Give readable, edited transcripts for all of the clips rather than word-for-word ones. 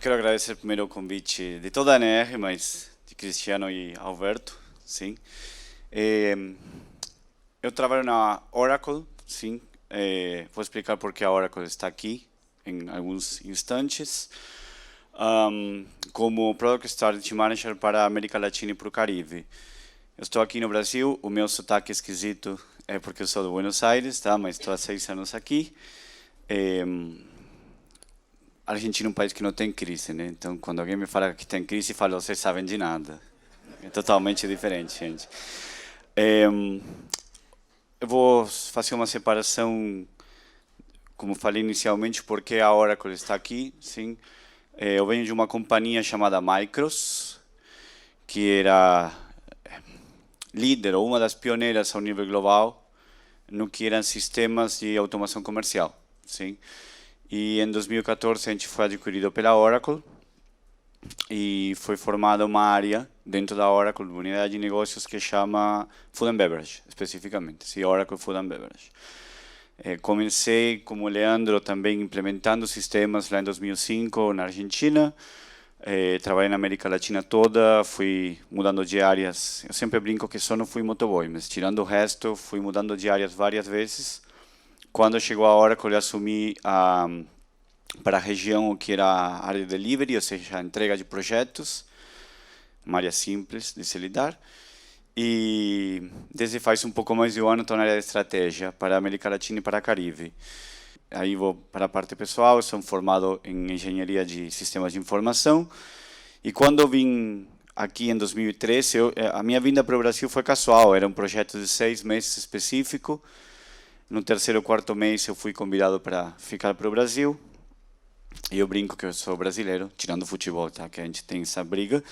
quero agradecer primeiro o convite de toda a ANR, mas de Cristiano e Alberto, sim. Eu trabalho na Oracle, sim. Vou explicar por que a Oracle está aqui em alguns instantes. Como Product Strategy Manager para a América Latina e para o Caribe. Eu estou aqui no Brasil, o meu sotaque esquisito é porque eu sou de Buenos Aires, tá? Mas estou há 6 anos aqui. A Argentina é um país que não tem crise, né? Então, quando alguém me fala que tem crise, eu falo, vocês sabem de nada. É totalmente diferente, gente. Eu vou fazer uma separação, como falei inicialmente, porque a Oracle está aqui, sim. Eu venho de uma companhia chamada Micros, que era líder ou uma das pioneiras ao nível global no que eram sistemas de automação comercial, sim. E em 2014 a gente foi adquirido pela Oracle e foi formada uma área dentro da Oracle, uma unidade de negócios que chama Food and Beverage, especificamente, sim, Oracle Food and Beverage. Comecei, como Leandro, também implementando sistemas lá em 2005 na Argentina. Trabalhei na América Latina toda, fui mudando de áreas. Eu sempre brinco que só não fui motoboy, mas tirando o resto, fui mudando de áreas várias vezes. Quando chegou a hora que eu assumi para a região que era a área de delivery, ou seja, a entrega de projetos, uma área simples de se lidar. E desde faz um pouco mais de um ano estou na área de estratégia para a América Latina e para o Caribe. Aí vou para a parte pessoal, eu sou formado em engenharia de sistemas de informação. E quando eu vim aqui em 2013, a minha vinda para o Brasil foi casual, era um projeto de 6 meses específico. No terceiro ou quarto mês eu fui convidado para ficar para o Brasil. E eu brinco que eu sou brasileiro, tirando o futebol, tá? Que a gente tem essa briga.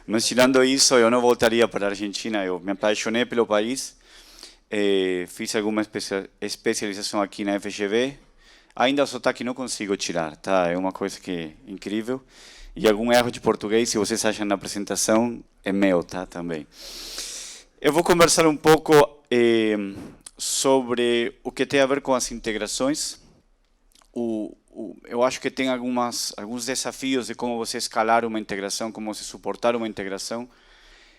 Mas tirando isso, eu não voltaria para a Argentina. Eu me apaixonei pelo país. Fiz alguma especialização aqui na FGV. Ainda o sotaque não consigo tirar, tá? É uma coisa que é incrível. E algum erro de português, se vocês acham na apresentação, é meu, tá? Também. Eu vou conversar um pouco sobre o que tem a ver com as integrações. Eu acho que tem alguns desafios de como você escalar uma integração, como você suportar uma integração.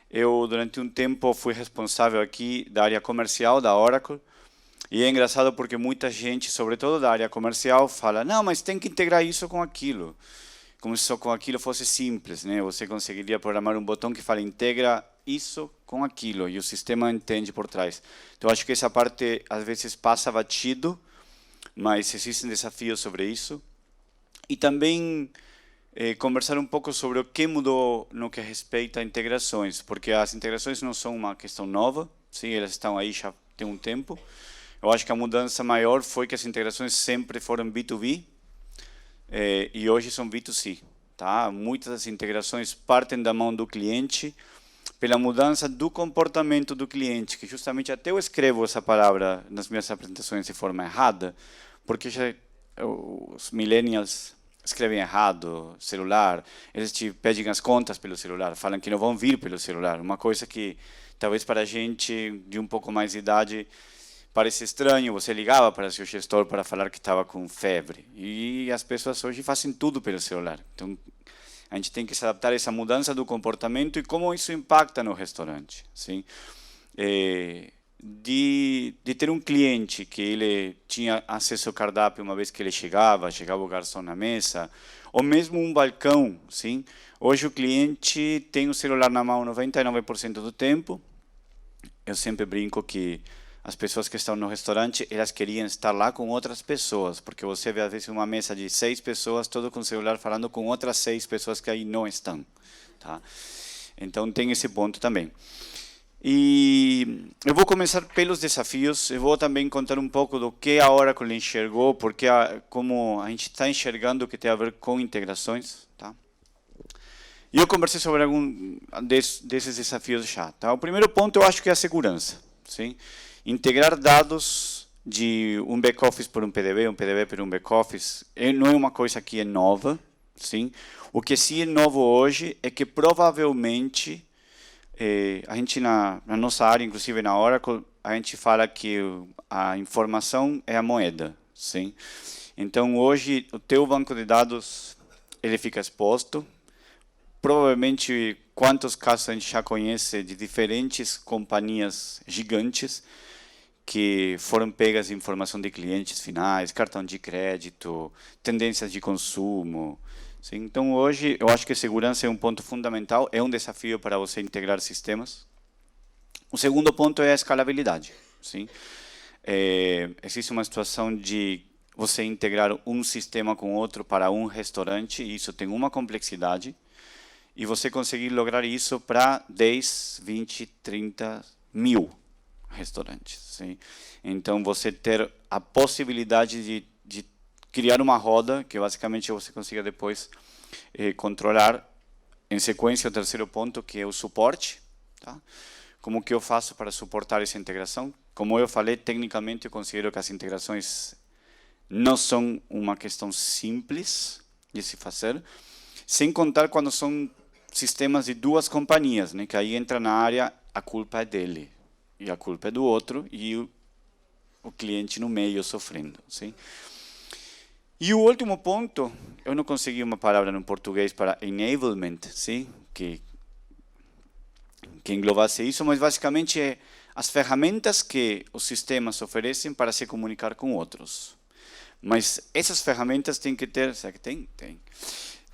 Eu, durante um tempo, fui responsável aqui da área comercial da Oracle. E é engraçado porque muita gente, sobretudo da área comercial, fala, não, mas tem que integrar isso com aquilo. Como se só com aquilo fosse simples, né? Você conseguiria programar um botão que fala, integra isso com aquilo, e o sistema entende por trás. Então, acho que essa parte, às vezes, passa batido, mas existem desafios sobre isso. E também conversar um pouco sobre o que mudou no que respeita a integrações, porque as integrações não são uma questão nova, sim, elas estão aí já tem um tempo. Eu acho que a mudança maior foi que as integrações sempre foram B2B e hoje são B2C. Tá? Muitas das integrações partem da mão do cliente pela mudança do comportamento do cliente, que justamente até eu escrevo essa palavra nas minhas apresentações de forma errada, porque já, os millennials escrevem errado, celular, eles te pedem as contas pelo celular, falam que não vão vir pelo celular, uma coisa que talvez para a gente de um pouco mais de idade parece estranho. Você ligava para seu gestor para falar que estava com febre, e as pessoas hoje fazem tudo pelo celular. Então, a gente tem que se adaptar a essa mudança do comportamento e como isso impacta no restaurante. Sim? De ter um cliente que ele tinha acesso ao cardápio uma vez que ele chegava o garçom na mesa, ou mesmo um balcão. Sim? Hoje o cliente tem o celular na mão 99% do tempo. Eu sempre brinco que as pessoas que estão no restaurante, elas queriam estar lá com outras pessoas, porque você vê às vezes uma mesa de 6 pessoas, todo com o celular falando com outras 6 pessoas que aí não estão. Tá? Então tem esse ponto também. E eu vou começar pelos desafios, eu vou também contar um pouco do que a Oracle enxergou, porque como a gente está enxergando o que tem a ver com integrações. Tá? E eu conversei sobre algum desses desafios já. Tá? O primeiro ponto eu acho que é a segurança. Sim? Integrar dados de um back-office por um PDB por um back-office, não é uma coisa que é nova. Sim? O que sim é novo hoje é que provavelmente, a gente na nossa área, inclusive na Oracle, a gente fala que a informação é a moeda. Sim? Então, hoje, o teu banco de dados ele fica exposto. Provavelmente, quantos casos a gente já conhece de diferentes companhias gigantes que foram pegas informação de clientes finais, cartão de crédito, tendências de consumo. Sim? Então, hoje, eu acho que segurança é um ponto fundamental, é um desafio para você integrar sistemas. O segundo ponto é a escalabilidade. Sim? Existe uma situação de você integrar um sistema com outro para um restaurante, e isso tem uma complexidade, e você conseguir lograr isso para 10, 20, 30 mil restaurantes. Sim? Então, você ter a possibilidade de criar uma roda, que basicamente você consiga depois controlar. Em sequência, o terceiro ponto, que é o suporte. Tá? Como que eu faço para suportar essa integração? Como eu falei, tecnicamente eu considero que as integrações não são uma questão simples de se fazer, sem contar quando são sistemas de duas companhias, né, que aí entra na área, a culpa é dele, e a culpa é do outro, e o cliente no meio sofrendo. Sim? E o último ponto, eu não consegui uma palavra no português para enablement, sim? que englobasse isso, mas basicamente é as ferramentas que os sistemas oferecem para se comunicar com outros. Mas essas ferramentas têm que ter, será que tem?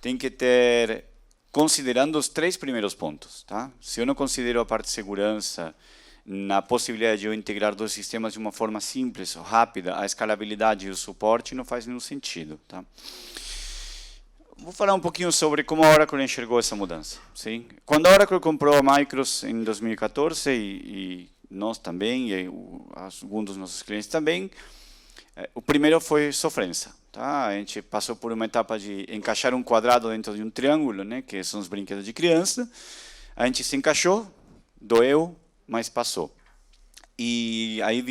Tem que ter, considerando os três primeiros pontos. Tá? Se eu não considero a parte de segurança, na possibilidade de eu integrar dois sistemas de uma forma simples, rápida, a escalabilidade e o suporte, não faz nenhum sentido. Tá? Vou falar um pouquinho sobre como a Oracle enxergou essa mudança. Sim? Quando a Oracle comprou a Micros em 2014, e nós também, e alguns dos nossos clientes também, o primeiro foi sofrência. Tá? A gente passou por uma etapa de encaixar um quadrado dentro de um triângulo, né, que são os brinquedos de criança. A gente se encaixou, doeu, mas passou. E aí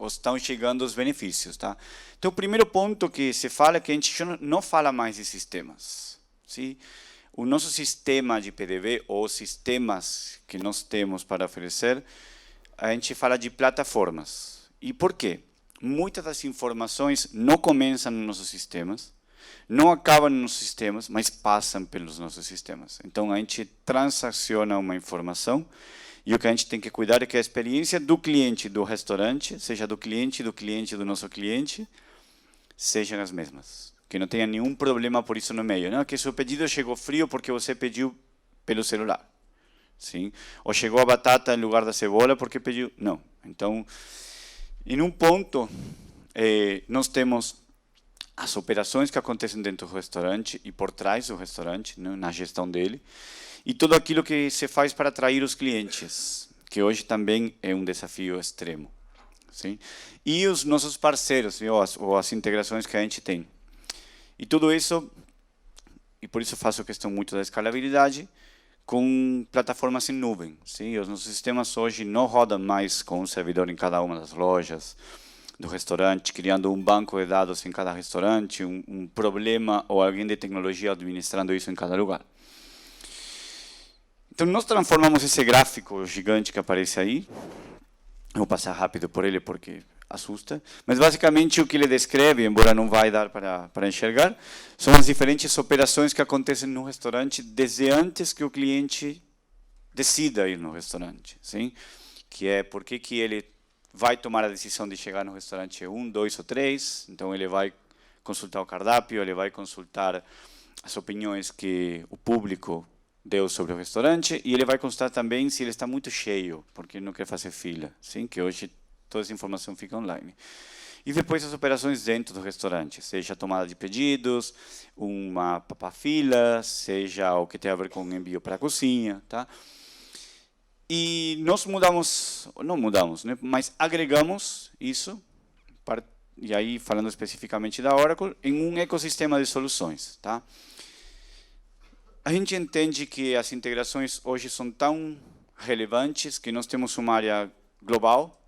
estão chegando os benefícios. Tá? Então, o primeiro ponto que se fala é que a gente não fala mais de sistemas. Sim? O nosso sistema de PDV, ou sistemas que nós temos para oferecer, a gente fala de plataformas. E por quê? Muitas das informações não começam nos nossos sistemas, não acabam nos nossos sistemas, mas passam pelos nossos sistemas. Então, a gente transaciona uma informação, e o que a gente tem que cuidar é que a experiência do cliente do restaurante, seja do cliente do nosso cliente, sejam as mesmas. Que não tenha nenhum problema por isso no meio. Não, que seu pedido chegou frio porque você pediu pelo celular. Sim? Ou chegou a batata em lugar da cebola porque pediu... Não. Então, em um ponto, nós temos as operações que acontecem dentro do restaurante e por trás do restaurante, né, na gestão dele, e tudo aquilo que se faz para atrair os clientes, que hoje também é um desafio extremo. Sim? E os nossos parceiros, ou as integrações que a gente tem. E tudo isso, e por isso faço questão muito da escalabilidade, com plataformas em nuvem. Sim? Os nossos sistemas hoje não rodam mais com um servidor em cada uma das lojas do restaurante, criando um banco de dados em cada restaurante, um problema ou alguém de tecnologia administrando isso em cada lugar. Então, nós transformamos esse gráfico gigante que aparece aí. Eu vou passar rápido por ele porque assusta. Mas, basicamente, o que ele descreve, embora não vai dar para enxergar, são as diferentes operações que acontecem no restaurante desde antes que o cliente decida ir no restaurante. Sim? Que é por que ele vai tomar a decisão de chegar no restaurante 1, 2 ou 3. Então, ele vai consultar o cardápio, ele vai consultar as opiniões que o público deu sobre o restaurante, e ele vai consultar também se ele está muito cheio, porque ele não quer fazer fila, sim? Que hoje toda essa informação fica online. E depois as operações dentro do restaurante, seja a tomada de pedidos, uma papafila, seja o que tem a ver com envio para a cozinha. Tá? E nós não mudamos, né? Mas agregamos isso, e aí falando especificamente da Oracle, em um ecossistema de soluções. Tá? A gente entende que as integrações hoje são tão relevantes que nós temos uma área global,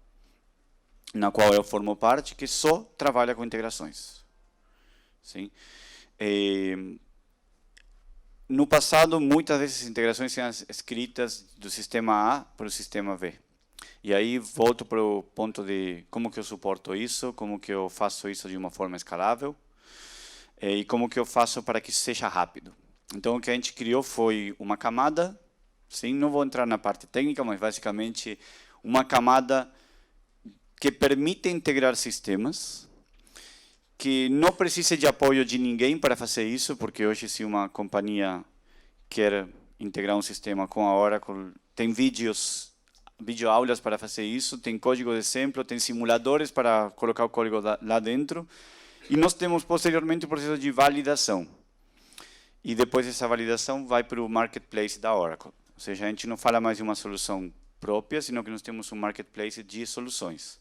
na qual eu formo parte, que só trabalha com integrações. Sim? No passado, muitas dessas integrações eram escritas do sistema A para o sistema B. E aí volto para o ponto de como que eu suporto isso, como que eu faço isso de uma forma escalável. e como que eu faço para que isso seja rápido. Então, o que a gente criou foi uma camada, sim, não vou entrar na parte técnica, mas basicamente uma camada que permite integrar sistemas, que não precisa de apoio de ninguém para fazer isso, porque hoje se uma companhia quer integrar um sistema com a Oracle, tem videoaulas para fazer isso, tem código de exemplo, tem simuladores para colocar o código lá dentro, e nós temos posteriormente o processo de validação. E depois essa validação vai para o marketplace da Oracle. Ou seja, a gente não fala mais de uma solução própria, sino que nós temos um marketplace de soluções.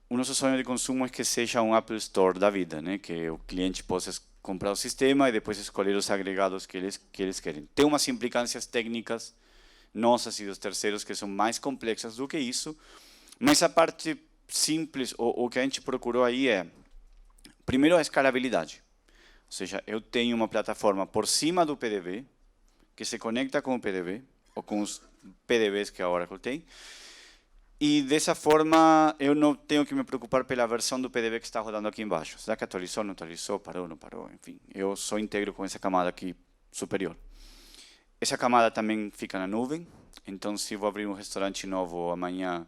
O nosso sonho de consumo é que seja um Apple Store da vida, né? Que o cliente possa comprar o sistema e depois escolher os agregados que eles querem. Tem umas implicâncias técnicas nossas e dos terceiros que são mais complexas do que isso, mas a parte simples, o que a gente procurou aí é, primeiro, a escalabilidade. Ou seja, eu tenho uma plataforma por cima do PDV, que se conecta com o PDV, ou com os PDVs que a Oracle tem, e dessa forma eu não tenho que me preocupar pela versão do PDV que está rodando aqui embaixo. Será que atualizou, não atualizou, parou, não parou, enfim. Eu só integro com essa camada aqui superior. Essa camada também fica na nuvem, então se eu vou abrir um restaurante novo amanhã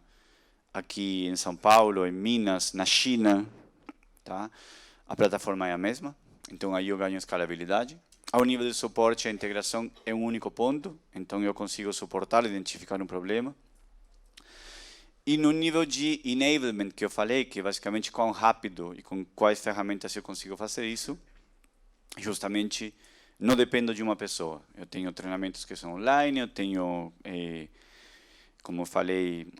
aqui em São Paulo, em Minas, na China, tá? A plataforma é a mesma, então aí eu ganho escalabilidade. Ao nível de suporte, a integração é um único ponto, então eu consigo suportar, identificar um problema. E no nível de enablement que eu falei, que é basicamente quão rápido e com quais ferramentas eu consigo fazer isso, justamente não dependo de uma pessoa. Eu tenho treinamentos que são online, eu tenho, como eu falei,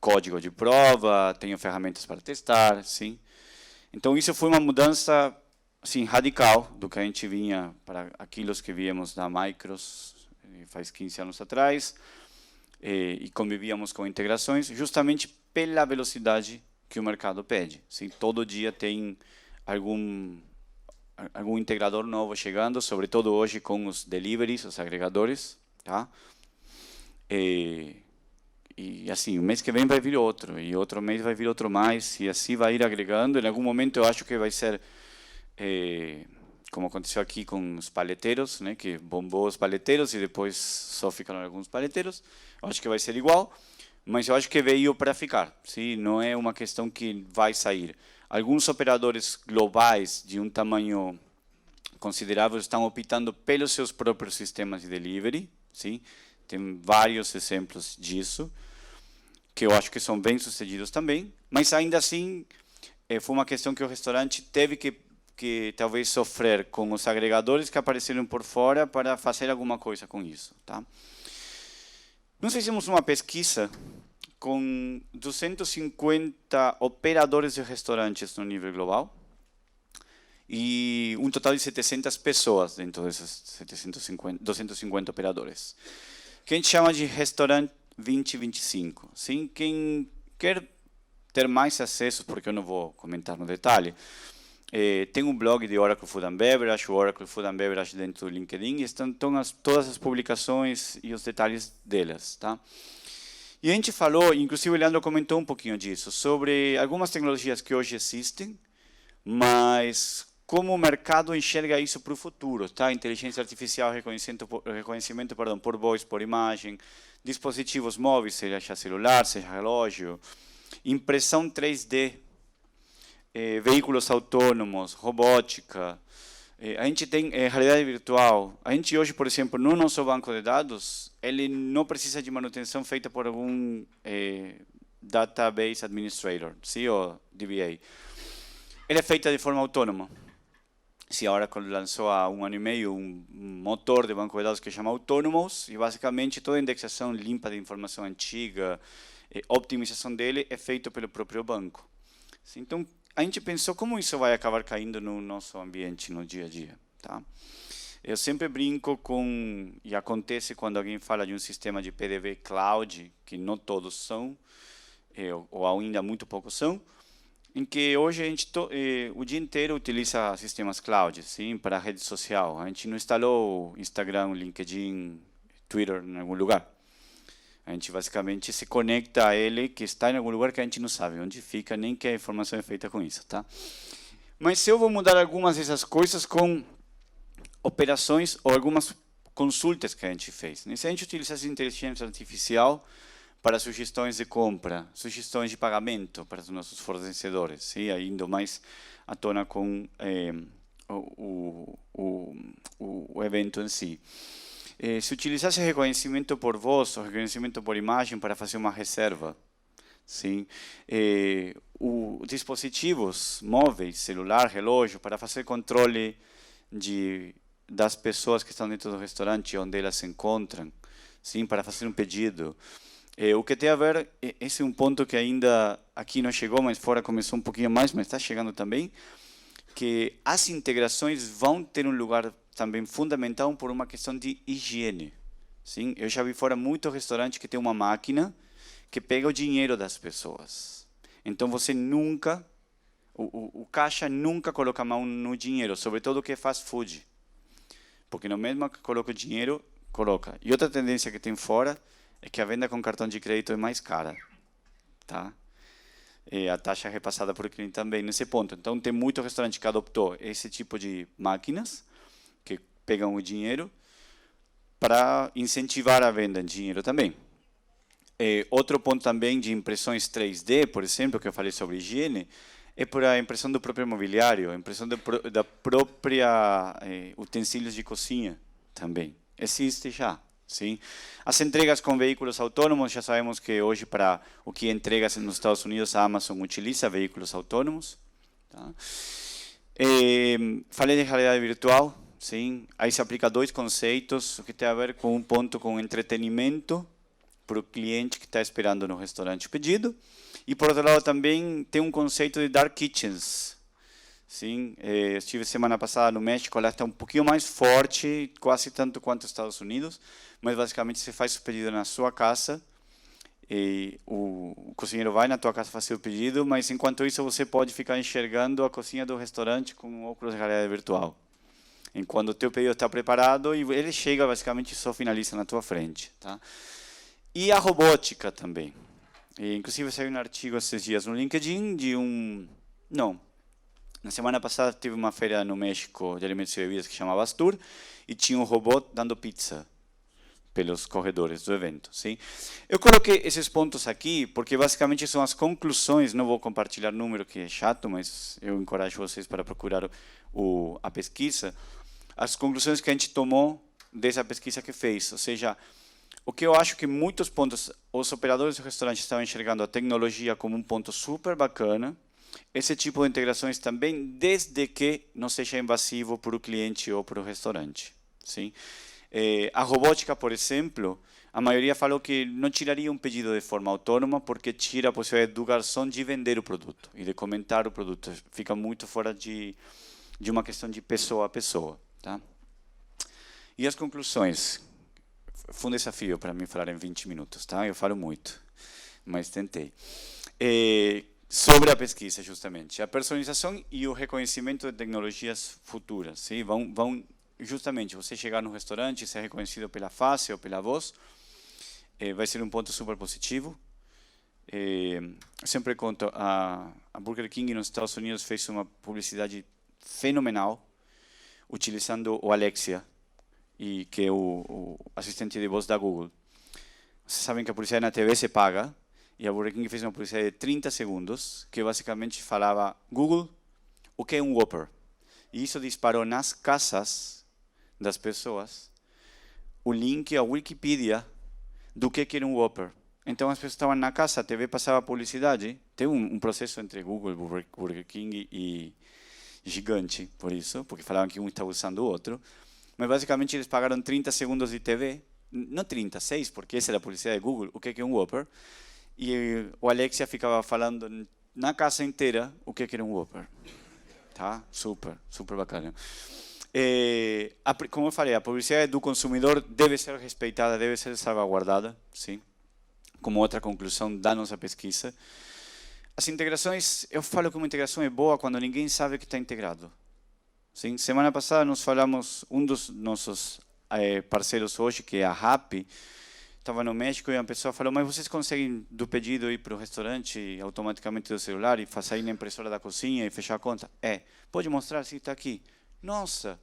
código de prova, tenho ferramentas para testar, sim. Então isso foi uma mudança assim, radical do que a gente vinha para aquilo que víamos da Micros faz 15 anos atrás, e convivíamos com integrações, justamente pela velocidade que o mercado pede. Sim, todo dia tem algum integrador novo chegando, sobretudo hoje com os deliveries, os agregadores, tá? E assim, o mês que vem vai vir outro, e outro mês vai vir outro mais, e assim vai ir agregando. Em algum momento eu acho que vai ser como aconteceu aqui com os paleteiros, né, que bombou os paleteiros e depois só ficaram alguns paleteiros. Eu acho que vai ser igual, mas eu acho que veio para ficar. Sim? Não é uma questão que vai sair. Alguns operadores globais de um tamanho considerável estão optando pelos seus próprios sistemas de delivery. Sim? Tem vários exemplos disso, que eu acho que são bem sucedidos também, mas ainda assim foi uma questão que o restaurante teve que talvez sofrer com os agregadores que apareceram por fora para fazer alguma coisa com isso, tá? Nós fizemos uma pesquisa com 250 operadores de restaurantes no nível global e um total de 700 pessoas dentro desses 250 operadores, que a gente chama de Restaurante 2025. Sim? Quem quer ter mais acesso, porque eu não vou comentar no detalhe, tem um blog de Oracle Food and Beverage, o Oracle Food and Beverage dentro do LinkedIn, e estão todas as publicações e os detalhes delas, tá? E a gente falou, inclusive o Leandro comentou um pouquinho disso, sobre algumas tecnologias que hoje existem, mas como o mercado enxerga isso para o futuro, tá? Inteligência artificial, reconhecimento por voz, por imagem, dispositivos móveis, seja celular, seja relógio, impressão 3D, veículos autônomos, robótica, a gente tem realidade virtual. A gente hoje, por exemplo, no nosso banco de dados, ele não precisa de manutenção feita por algum database administrator, sim, ou DBA. Ele é feita de forma autônoma. Se a Oracle lançou há 1 ano e meio um motor de banco de dados que chama Autonomous, e basicamente toda a indexação limpa de informação antiga, optimização dele é feito pelo próprio banco. Então, a gente pensou como isso vai acabar caindo no nosso ambiente, no dia a dia. Tá? Eu sempre brinco com, e acontece quando alguém fala de um sistema de PDV cloud, que não todos são, ou ainda muito poucos são, em que hoje a gente o dia inteiro utiliza sistemas cloud, sim, para a rede social. A gente não instalou Instagram, LinkedIn, Twitter em algum lugar. A gente basicamente se conecta a ele, que está em algum lugar que a gente não sabe onde fica, nem que a informação é feita com isso, tá? Mas eu vou mudar algumas dessas coisas com operações ou algumas consultas que a gente fez. Se a gente utilizasse inteligência artificial para sugestões de compra, sugestões de pagamento para os nossos fornecedores, sim? Indo mais à tona com o evento em si. Se utilizasse reconhecimento por voz ou reconhecimento por imagem para fazer uma reserva, sim? Dispositivos móveis, celular, relógio, para fazer controle das pessoas que estão dentro do restaurante, onde elas se encontram, sim? Para fazer um pedido. O que tem a ver, esse é um ponto que ainda aqui não chegou, mas fora começou um pouquinho mais, mas está chegando também, que as integrações vão ter um lugar também fundamental por uma questão de higiene. Sim? Eu já vi fora muito restaurante que tem uma máquina que pega o dinheiro das pessoas. Então você nunca, o caixa nunca coloca a mão no dinheiro, sobretudo que é fast food. Porque no mesmo que coloca o dinheiro, coloca. E outra tendência que tem fora é que a venda com cartão de crédito é mais cara. Tá? A taxa repassada por cliente também nesse ponto. Então tem muito restaurante que adoptou esse tipo de máquinas que pegam o dinheiro para incentivar a venda em dinheiro também. Outro ponto também de impressões 3D, por exemplo, que eu falei sobre higiene, é para a impressão do próprio mobiliário, a impressão da própria utensílios de cozinha também. Existe já. Sim? As entregas com veículos autônomos, já sabemos que hoje para o que entregas nos Estados Unidos, a Amazon utiliza veículos autônomos. Tá? Falei de realidade virtual, sim? Aí se aplica dois conceitos, o que tem a ver com um ponto com entretenimento para o cliente que está esperando no restaurante o pedido, e por outro lado também tem um conceito de dark kitchens. Sim, estive semana passada no México, lá está um pouquinho mais forte, quase tanto quanto os Estados Unidos, mas basicamente você faz o pedido na sua casa, e o cozinheiro vai na tua casa fazer o pedido, mas enquanto isso você pode ficar enxergando a cozinha do restaurante com óculos de realidade virtual. Enquanto o teu pedido está preparado, e ele chega, basicamente só finaliza na tua frente. Tá? E a robótica também. Inclusive saiu um artigo esses dias no LinkedIn de na semana passada tive uma feira no México de alimentos e bebidas que chamava Astur e tinha um robô dando pizza pelos corredores do evento. Sim? Eu coloquei esses pontos aqui porque basicamente são as conclusões, não vou compartilhar número que é chato, mas eu encorajo vocês para procurar a pesquisa, as conclusões que a gente tomou dessa pesquisa que fez, ou seja, o que eu acho que muitos pontos, os operadores do restaurante estavam enxergando a tecnologia como um ponto super bacana, esse tipo de integrações também, desde que não seja invasivo para o cliente ou para o restaurante. Sim? A robótica, por exemplo, a maioria falou que não tiraria um pedido de forma autônoma porque tira a possibilidade do garçom de vender o produto e de comentar o produto. Fica muito fora de uma questão de pessoa a pessoa. Tá? E as conclusões? Foi um desafio para mim falar em 20 minutos. Tá? Eu falo muito, mas tentei. Sobre a pesquisa, justamente. A personalização e o reconhecimento de tecnologias futuras. Sim? Vão justamente, você chegar no restaurante e ser reconhecido pela face ou pela voz, vai ser um ponto super positivo. Eu sempre conto, a Burger King nos Estados Unidos fez uma publicidade fenomenal, utilizando o Alexia, que é o assistente de voz da Google. Vocês sabem que a publicidade na TV se paga, e a Burger King fez uma publicidade de 30 segundos, que basicamente falava: Google, o que é um Whopper? E isso disparou nas casas das pessoas o link à Wikipedia do que era um Whopper. Então as pessoas estavam na casa, a TV passava a publicidade, tem um processo entre Google, Burger King e gigante, por isso, porque falavam que um estava usando o outro, mas basicamente eles pagaram 30 segundos de TV, não 30, 6, porque essa era a publicidade de Google, o que é um Whopper, e o Alexia ficava falando na casa inteira o que era um Whopper. Tá? Super, super bacana. Como eu falei, a publicidade do consumidor deve ser respeitada, deve ser salvaguardada, sim? Como outra conclusão da nossa pesquisa. As integrações, eu falo que uma integração é boa quando ninguém sabe que está integrado. Sim? Semana passada nós falamos, um dos nossos parceiros hoje, que é a Rappi, estava no México e a pessoa falou, mas vocês conseguem do pedido ir para o restaurante automaticamente do celular e fazer na impressora da cozinha e fechar a conta? Pode mostrar se está aqui. Nossa,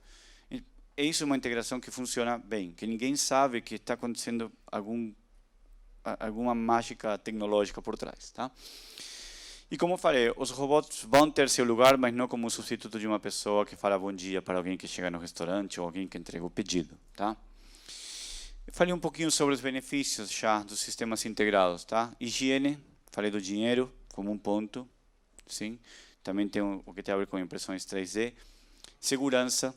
é isso uma integração que funciona bem, que ninguém sabe que está acontecendo alguma mágica tecnológica por trás, tá? E como eu falei, os robôs vão ter seu lugar, mas não como um substituto de uma pessoa que fala bom dia para alguém que chega no restaurante ou alguém que entrega o pedido, tá? Eu falei um pouquinho sobre os benefícios já dos sistemas integrados, tá? Higiene, falei do dinheiro como um ponto, sim. Também tem o que tem a ver com impressões 3D. Segurança,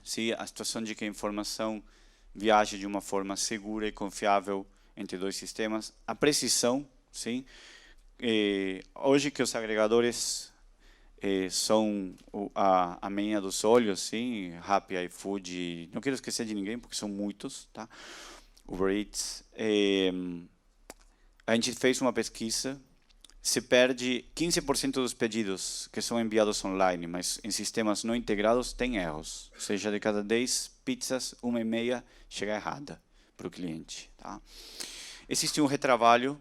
sim, a situação de que a informação viaje de uma forma segura e confiável entre dois sistemas. A precisão, sim. Hoje que os agregadores são a menina dos olhos, sim, Rappi, iFood, não quero esquecer de ninguém porque são muitos, tá? Uber Eats. A gente fez uma pesquisa, se perde 15% dos pedidos que são enviados online, mas em sistemas não integrados tem erros, ou seja, de cada 10 pizzas, 1,5 chega errada para o cliente, tá? Existe um retrabalho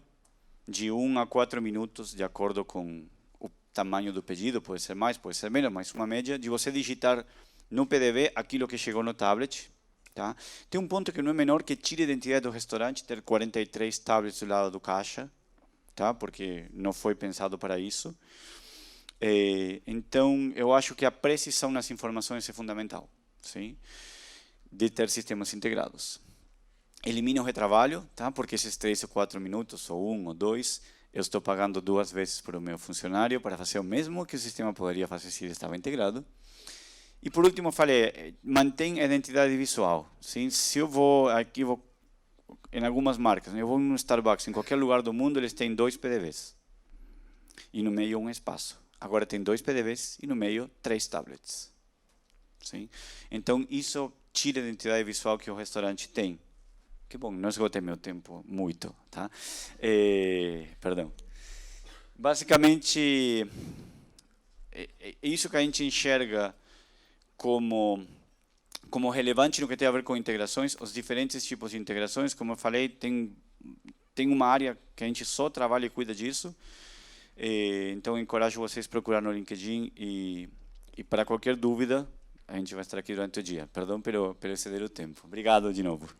de 1 a 4 minutos, de acordo com o tamanho do pedido, pode ser mais, pode ser menos, mas uma média, de você digitar no PDV aquilo que chegou no tablet. Tá? Tem um ponto que não é menor, que tira a identidade do restaurante, ter 43 tablets do lado do caixa, tá? Porque não foi pensado para isso. Então, eu acho que a precisão nas informações é fundamental, sim? De ter sistemas integrados. Elimina o retrabalho, tá? Porque esses 3 ou 4 minutos, ou 1 ou 2, eu estou pagando 2 vezes para o meu funcionário para fazer o mesmo que o sistema poderia fazer se ele estava integrado. E por último, falei, mantém a identidade visual. Sim? Se eu vou em algumas marcas, eu vou em um Starbucks, em qualquer lugar do mundo, eles têm 2 PDVs. E no meio um espaço. Agora tem 2 PDVs e no meio 3 tablets. Sim? Então, isso tira a identidade visual que o restaurante tem. Que bom, não esgotei meu tempo muito, tá? Perdão. Basicamente, é isso que a gente enxerga como relevante no que tem a ver com integrações, os diferentes tipos de integrações. Como eu falei, tem uma área que a gente só trabalha e cuida disso. Então, eu encorajo vocês a procurar no LinkedIn e para qualquer dúvida, a gente vai estar aqui durante o dia. Perdão pelo exceder o tempo. Obrigado de novo.